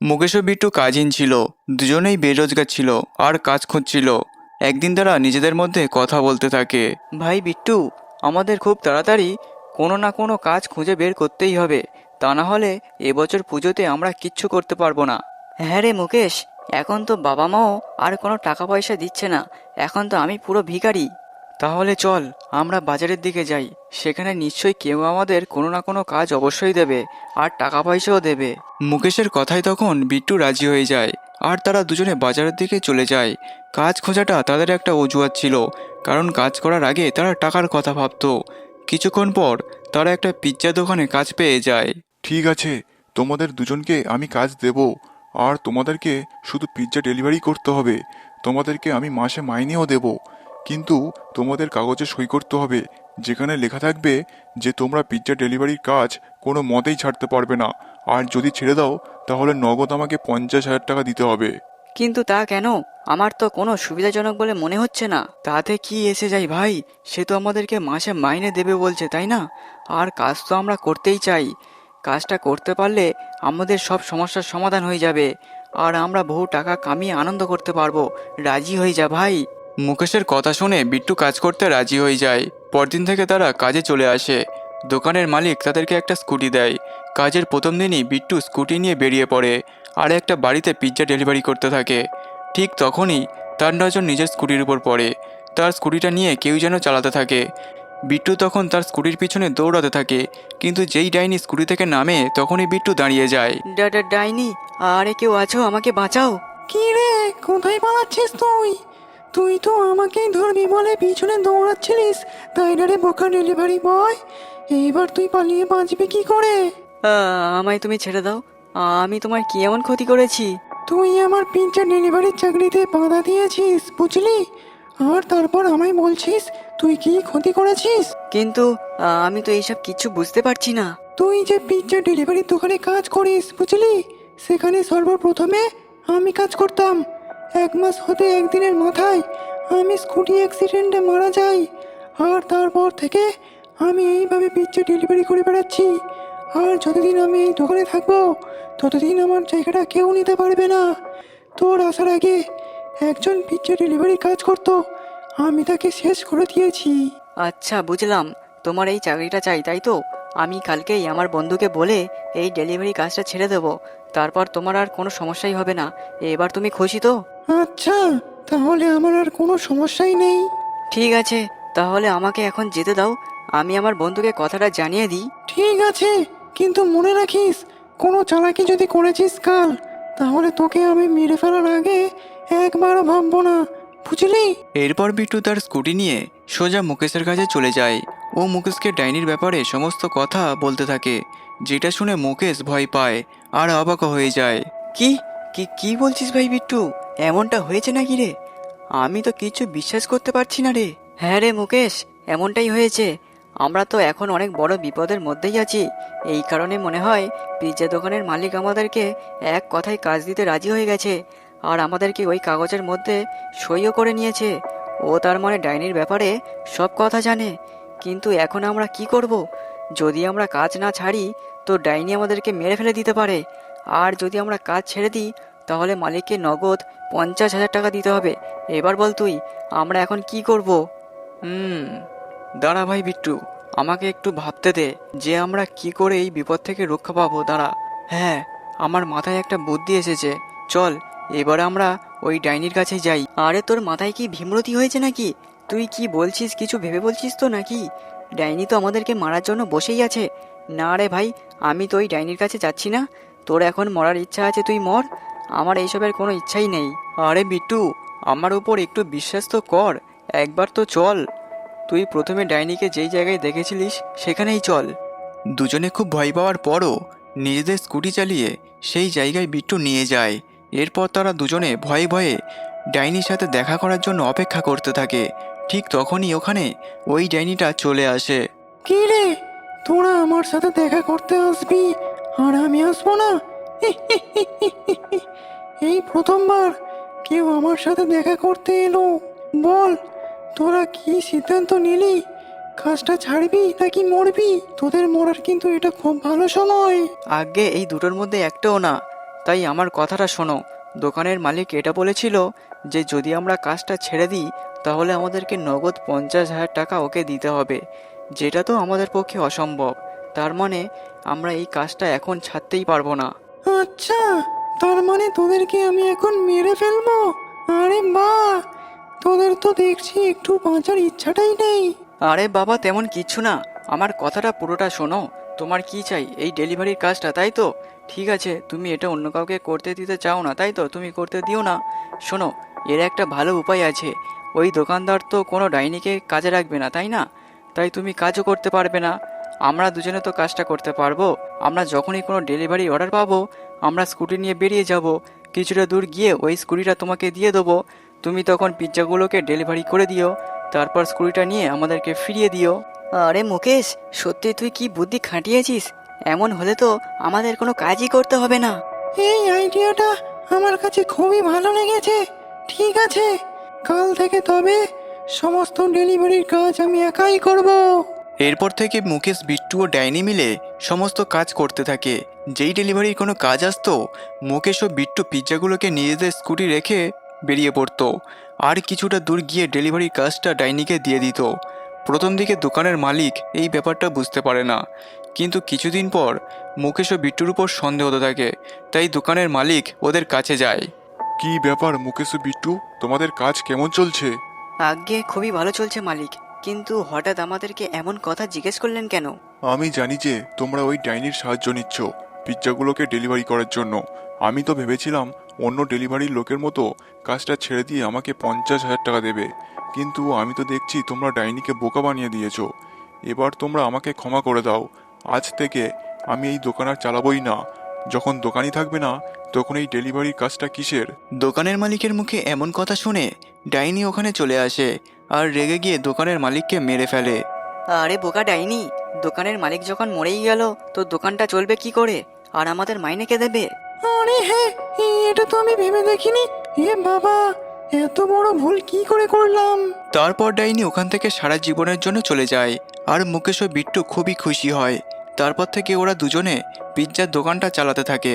মুকেশ ও Bittu cousin ছিল। দুজনেই বেরোজগার ছিল আর কাজ খুঁজছিল। একদিন তারা নিজেদের মধ্যে কথা বলতে থাকে। ভাই বিট্টু, আমাদের খুব তাড়াতাড়ি কোনো না কোনো কাজ খুঁজে বের করতেই হবে, তা না হলে এবছর পুজোতে আমরা কিচ্ছু করতে পারবো না। হ্যাঁ রে মুকেশ, এখন তো বাবা মাও আর কোনো টাকা পয়সা দিচ্ছে না। এখন তো আমি পুরো ভিখারি। তাহলে চল আমরা বাজারের দিকে যাই, সেখানে নিশ্চয়ই কেউ আমাদের কোনো না কোনো কাজ অবশ্যই দেবে আর টাকা পয়সাও দেবে। মুকেশের কথায় তখন বিট্টু রাজি হয়ে যায় আর তারা দুজনে বাজারের দিকে চলে যায়। কাজ খোঁজাটা তাদের একটা অজুহাত ছিল, কারণ কাজ করার আগে তারা টাকার কথা ভাবতো। কিছুক্ষণ পর তারা একটা পিৎজা দোকানে কাজ পেয়ে যায়। ঠিক আছে, তোমাদের দুজনকে আমি কাজ দেব। আর তোমাদেরকে শুধু পিৎজা ডেলিভারি করতে হবে। তোমাদেরকে আমি মাসে মাইনেও দেব, কিন্তু তোমাদের কাগজে সই করতে হবে, যেখানে লেখা থাকবে যে তোমরা পিৎজা ডেলিভারির কাজ কোনো মতেই ছাড়তে পারবে না। আর যদি ছেড়ে দাও তাহলে নগদ আমাকে 50,000 টাকা দিতে হবে। কিন্তু তা কেন? আমার তো কোনো সুবিধাজনক বলে মনে হচ্ছে না। তাতে কি এসে যায় ভাই, সে তো আমাদেরকে মাসে মাইনে দেবে বলছে, তাই না? আর কাজ তো আমরা করতেই চাই। কাজটা করতে পারলে আমাদের সব সমস্যার সমাধান হয়ে যাবে আর আমরা বহু টাকা কামিয়ে আনন্দ করতে পারবো। রাজি হয়ে যা ভাই। মুকেশের কথা শুনে বিট্টু কাজ করতে রাজি হয়ে যায়। পরদিন থেকে তারা কাজে চলে আসে। দোকানের মালিক তাদেরকে একটা স্কুটি দেয়। কাজের প্রথম দিনই বিট্টু স্কুটি নিয়ে বেরিয়ে পড়ে আর একটা বাড়িতে পিৎজা ডেলিভারি করতে থাকে। ঠিক তখনই তার নজর নিজের স্কুটির উপর পড়ে। তার স্কুটিটা নিয়ে কেউ যেন চালাতে থাকে। বিট্টু তখন তার স্কুটির পিছনে দৌড়াতে থাকে, কিন্তু যেই ডাইনি স্কুটি থেকে নামে তখনই বিট্টু দাঁড়িয়ে যায়। ডাইনি, আরে কেউ আছো? আমাকে বাঁচাও। কি রে, কোথায় পালাচ্ছিস তুই? তুই তো আমাকেই ধরবি বলে পিছনে দৌড়াচ্ছিলিস, তাই না রে বোকা ডেলিভারি বয়? এইবার তুই পালিয়ে বাঁচবি কি করে? আমায় তুমি ছেড়ে দাও। আমি তোমার কি এমন ক্ষতি করেছি? তুই আমার পিৎজা ডেলিভারির চাকরিতে বাধা দিয়েছিস, বুঝলি? আর তারপর আমায় বলছিস তুই কি ক্ষতি করেছিস? কিন্তু আমি তো এইসব কিছু বুঝতে পারছি না। তুই যে পিৎজা ডেলিভারির দোকানে কাজ করিস, বুঝলি, সেখানে সর্বপ্রথমে আমি কাজ করতাম। 1 মাস হতে একদিনের মাথায় আমি স্কুটি অ্যাক্সিডেন্টে মারা যাই। আর তারপর থেকে আমি এইভাবে পিৎজা ডেলিভারি করে বেড়াচ্ছি। আর যতদিন আমি এই দোকানে থাকবো ততদিন আমার জায়গাটা কেউ নিতে পারবে না। তোর আসার আগে একজন পিৎজা ডেলিভারি কাজ করতো, আমি তাকে শেষ করে দিয়েছি। আচ্ছা, বুঝলাম। তোমার এই চাকরিটা চাই, তাই তো? আমি কালকেই আমার বন্ধুকে বলে এই ডেলিভারি কাজটা ছেড়ে দেবো। তারপর তোমার আর কোনো সমস্যাই হবে না। এবার তুমি খুশি তো? আচ্ছা, তাহলে আমার আর কোনো সমস্যাই নেই। ঠিক আছে, তাহলে আমাকে এখন যেতে দাও। আমি আমার বন্ধুকে কথাটা জানিয়ে দিই। ঠিক আছে, কিন্তু মনে রাখিস, কোনো চালাকি যদি করেছিস কাল, তাহলে তোকে আমি মেরে ফেলার আগে একবারও ভাববো না, বুঝলি? এরপর বিট্টু তার স্কুটি নিয়ে সোজা মুকেশের কাছে চলে যায়। ও মুকেশকে ডাইনির ব্যাপারে সমস্ত কথা বলতে থাকে, যেটা শুনে মুকেশ ভয় পায় আর অবাক হয়ে যায়। কি কি কি বলছিস ভাই বিট্টু? এমনটা হয়েছে নাকি রে? আমি তো কিছু বিশ্বাস করতে পারছি না রে। হ্যাঁ রে মুকেশ, এমনটাই হয়েছে। আমরা তো এখন অনেক বড় বিপদের মধ্যেই আছি। এই কারণে মনে হয় পিৎজা দোকানের মালিক আমাদেরকে এক কথায় কাজ দিতে রাজি হয়ে গেছে। আর আমাদেরকে ওই কাগজের মধ্যে সইও করে নিয়েছে। ও তার মানে ডাইনির ব্যাপারে সব কথা জানে। কিন্তু এখন আমরা কি করব? যদি আমরা কাজ না ছাড়ি তো ডাইনি আমাদেরকে মেরে ফেলে দিতে পারে। আর যদি আমরা কাজ ছেড়ে দিই তাহলে মালিককে নগদ 50,000 টাকা দিতে হবে। এবার বল তুই, আমরা এখন কি করব? দাঁড়া ভাই বিট্টু, আমাকে একটু ভাবতে দে যে আমরা কি করে এই বিপদ থেকে রক্ষা পাবো। দাঁড়া, হ্যাঁ, আমার মাথায় একটা বুদ্ধি এসেছে। চল এবার আমরা ওই ডাইনির কাছে যাই। আরে তোর মাথায় কি ভীমরতি হয়েছে নাকি? তুই কি বলছিস, কিছু ভেবে বলছিস তো নাকি? ডাইনি তো আমাদেরকে মারার জন্য বসেই আছে। না রে ভাই, আমি তো ওই ডাইনির কাছে যাচ্ছি না। তোর এখন মরার ইচ্ছা আছে, তুই মর। আমার এইসবের কোনো ইচ্ছাই নেই। আরে বিট্টু, আমার উপর একটু বিশ্বাস তো কর, একবার তো চল। তুই প্রথমে ডাইনিকে যেই জায়গায় দেখেছিলিস সেখানেই চল। দুজনে খুব ভয় পাওয়ার পরও নিজেদের স্কুটি চালিয়ে সেই জায়গায় বিট্টু নিয়ে যায়। এরপর তারা দুজনে ভয়ে ভয়ে ডাইনির সাথে দেখা করার জন্য অপেক্ষা করতে থাকে। ঠিক তখনই ওখানে ওই ডাইনিটা চলে আসে। কি রে, তোরা আমার সাথে দেখা করতে আসবি আর আমি আসবো না? এই প্রথমবার কেউ আমার সাথে দেখা করতে এলো। বল, তোরা কি সিদ্ধান্ত নিলি? কাজটা ছাড়বি নাকি মরবি? তোদের মরার কিন্তু এটা খুব ভালো সময়। আগে এই দুটোর মধ্যে একটাও না। তাই আমার কথাটা শোনো। দোকানের মালিক এটা বলেছিল যে যদি আমরা কাজটা ছেড়ে দিই তাহলে আমাদেরকে নগদ 50,000 টাকা ওকে দিতে হবে, যেটা তো আমাদের পক্ষে অসম্ভব। তার মানে আমরা এই কাজটা এখন ছাড়তেই পারবো না। আচ্ছা, তার মানে তোদেরকে আমি এখন মেরে ফেলবো? আরে বাহ, তোদের তো দেখছি একটু বাঁচার ইচ্ছাটাই নেই। আরে বাবা, তেমন কিচ্ছু না, আমার কথাটা পুরোটা শোনো। তোমার কি চাই? এই ডেলিভারির কাজটা, তাই তো? ঠিক আছে, তুমি এটা অন্য কাউকে করতে দিতে চাও না, তাই তো? তুমি করতে দিও না। শোনো, এর একটা ভালো উপায় আছে। ওই দোকানদার তো কোনো ডাইনিকে কাজে রাখবে না, তাই না? তাই তুমি কাজও করতে পারবে না। আমরা দুজনে তো কাজটা করতে পারবো। আমরা যখনই কোনো ডেলিভারি অর্ডার পাবো আমরা স্কুটি নিয়ে বেরিয়ে যাব। কিছুটা দূর গিয়ে ওই স্কুটিটা তোমাকে দিয়ে দেবো। তুমি তখন পিৎজাগুলোকে ডেলিভারি করে দিও, তারপর স্কুটিটা নিয়ে আমাদেরকে ফিরিয়ে দিও। আরে মুকেশ, সত্যি তুই কি বুদ্ধি খাটিয়েছিস? এমন হলে তো আমাদের কোনো কাজই করতে হবে না। এই আইডিয়াটা আমার কাছে খুবই ভালো লেগেছে। ঠিক আছে, কাল থেকে তবে সমস্ত ডেলিভারির কাজ আমি একাই করব। এরপর থেকে মুকেশ, বিট্টু ও ডাইনি মিলে সমস্ত কাজ করতে থাকে। যেই ডেলিভারির কোনো কাজ আসতো, মুকেশ ও বিট্টু পিৎজাগুলোকে নিজেদের স্কুটি রেখে বেরিয়ে পড়তো আর কিছুটা দূর গিয়ে ডেলিভারির কাজটা ডাইনিকে দিয়ে দিত। প্রথম দিকে দোকানের মালিক এই ব্যাপারটা বুঝতে পারে না, কিন্তু কিছুদিন পর মুকেশ ও বিট্টুর উপর সন্দেহ হতে থাকে। তাই দোকানের মালিক ওদের কাছে যায়। কি ব্যাপার মুকেশ ও বিট্টু, তোমাদের কাজ কেমন চলছে? আগে খুবই ভালো চলছে মালিক, কিন্তু হঠাৎ আমাদেরকে এমন কথা জিজ্ঞেস করলেন কেন? আমি জানি যে তোমরা ওই ডাইনির সাহায্য নিচ্ছ পিৎজাগুলোকে ডেলিভারি করার জন্য। আমি তো ভেবেছিলাম অন্য ডেলিভারির লোকের মতো কাজটা ছেড়ে দিয়ে আমাকে 50,000 টাকা দেবে, কিন্তু আমি তো দেখছি তোমরা ডাইনিকে বোকা বানিয়ে দিয়েছো। এবার তোমরা আমাকে ক্ষমা করে দাও। আজ থেকে আমি এই দোকান আর চালাবোই না। যখন দোকানই থাকবে না তখন এই ডেলিভারির কাজটা কিসের? দোকানের মালিকের মুখে এমন কথা শুনে ডাইনি ওখানে চলে আসে আর রেগে গিয়ে দোকানের মালিককে মেরে ফেলে। আরে বোকা ডাইনি, দোকানের মালিক যখন মরেই গেল তো দোকানটা চলবে কি করে? আর আমাদের মাইনে কে দেবে? আরে হ্যাঁ, এটা তো আমি ভেবে দেখিনি। এ বাবা, এত বড় ভুল কি করে করলাম? তারপর ডাইনি ওখান থেকে সারা জীবনের জন্য চলে যায় আর মুকেশ ও বিট্টু খুবই খুশি হয়। তারপর থেকে ওরা দুজনে পিৎজার দোকানটা চালাতে থাকে।